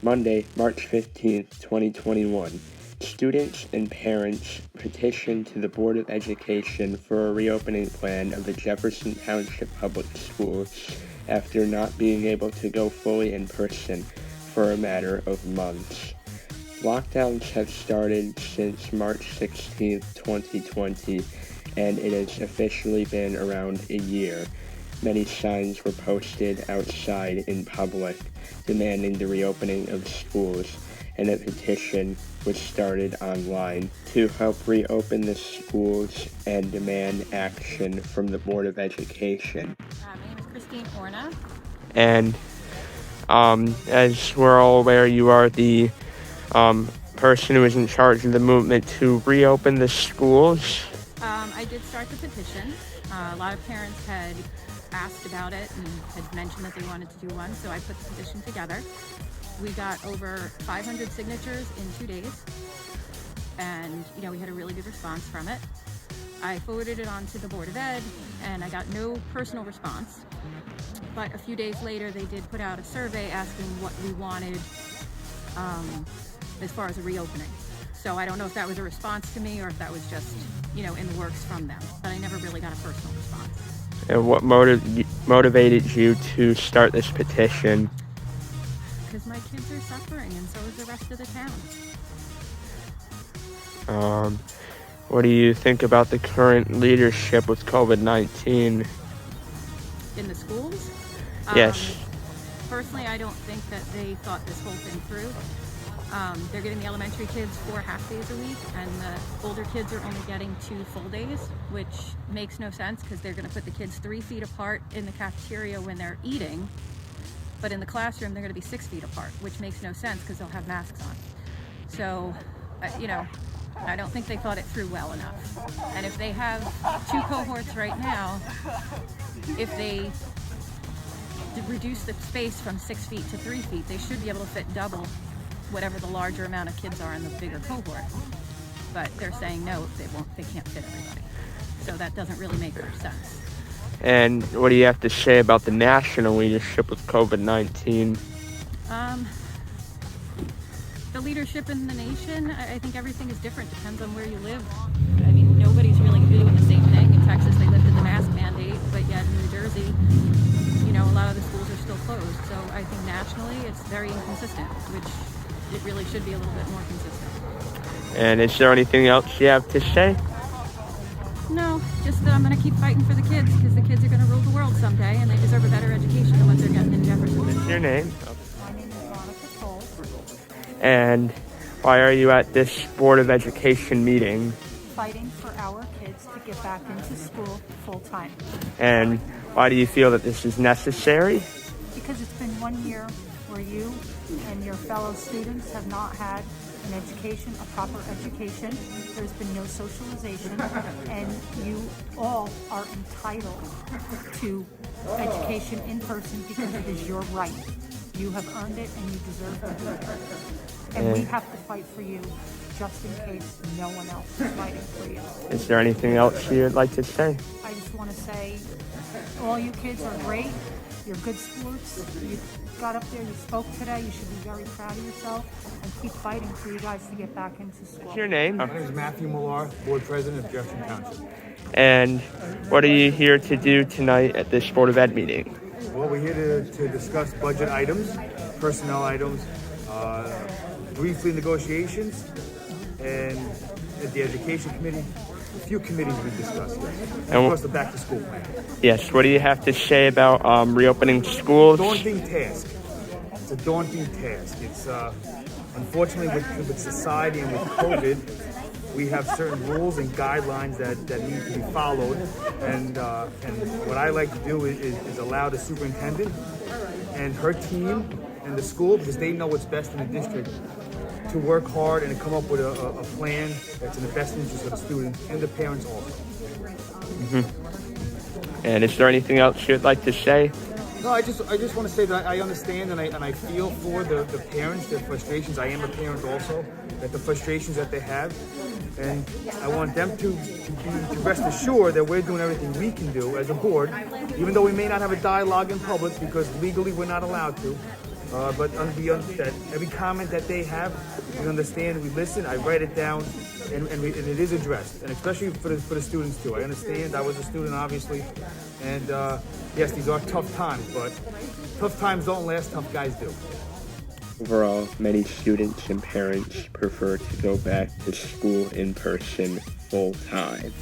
Monday, March 15th, 2021. Students and parents petitioned to the Board of Education for a reopening plan of the Jefferson Township Public Schools after not being able to go fully in person for a matter of months. Lockdowns have started since March 16th, 2020, and it has officially been around a year. Many signs were posted outside in public demanding the reopening of schools, and a petition was started online to help reopen the schools and demand action from the Board of Education. My name is Christine Orna. And as we're all aware, you are the person who is in charge of the movement to reopen the schools. I did start the petition. A lot of parents had asked about it and had mentioned that they wanted to do one, so I put the petition together. We got over 500 signatures in 2 days, and we had a really good response from it. I forwarded it on to the Board of Ed, and I got no personal response. But a few days later, they did put out a survey asking what we wanted as far as a reopening. So I don't know if that was a response to me or if that was just, in the works from them. But I never really got a personal response. And what motivated you to start this petition? Because my kids are suffering, and so is the rest of the town. What do you think about the current leadership with COVID-19? In the schools? Yes. Personally, I don't think that they thought this whole thing through. They're giving the elementary kids 4 half days a week, and the older kids are only getting 2 full days, which makes no sense because they're going to put the kids 3 feet apart in the cafeteria when they're eating, but in the classroom they're going to be 6 feet apart, which makes no sense because they'll have masks on. So, I don't think they thought it through well enough. And if they have 2 cohorts right now, if they reduce the space from 6 feet to 3 feet, they should be able to fit double whatever the larger amount of kids are in the bigger cohort. But they're saying no, they can't fit everybody. So that doesn't really make much sense. And what do you have to say about the national leadership with COVID-19? The leadership in the nation, I think everything is different, depends on where you live. I mean, nobody's really doing the same thing. In Texas, they lifted the mask mandate, but yet in New Jersey, a lot of the schools are still closed. So I think nationally, it's very inconsistent, which it really should be a little bit more consistent. And is there anything else you have to say? No, just that I'm going to keep fighting for the kids, because the kids are going to rule the world someday, and they deserve a better education than what they're getting in Jefferson. What's your name? My name is Monica Cole. And why are you at this Board of Education meeting? Fighting for our kids to get back into school full time. And why do you feel that this is necessary? Because it's been 1 year where you and your fellow students have not had an education, a proper education. There's been no socialization, and you all are entitled to education in person because it is your right. You have earned it and you deserve to do it. And we have to fight for you just in case no one else is fighting for you. Is there anything else you'd like to say? I just want to say, all you kids are great. You're good sports. You got up there, you spoke today. You should be very proud of yourself and keep fighting for you guys to get back into school. What's your name? My name is Matthew Millar, Board President of Jefferson Township. And what are you here to do tonight at this Board of Ed meeting? Well, we're here to discuss budget items, personnel items, briefly negotiations, and at the Education Committee, a few committees we discussed. And of course, the back-to-school plan. Yes, what do you have to say about reopening schools? Daunting task. It's a daunting task. It's unfortunately with society and with COVID, we have certain rules and guidelines that need to be followed. And what I like to do is allow the superintendent and her team and the school, because they know what's best in the district, to work hard and to come up with a plan that's in the best interest of the students and the parents also. Mm-hmm. And is there anything else you'd like to say? No, I just want to say that I understand and I feel for the parents, their frustrations. I am a parent also, that the frustrations that they have. And I want them to rest assured that we're doing everything we can do as a board, even though we may not have a dialogue in public because legally we're not allowed to. But that every comment that they have, we understand, we listen, I write it down, and it is addressed, and especially for the students too. I understand, I was a student obviously, and yes, these are tough times, but tough times don't last, tough guys do. Overall, many students and parents prefer to go back to school in person full time.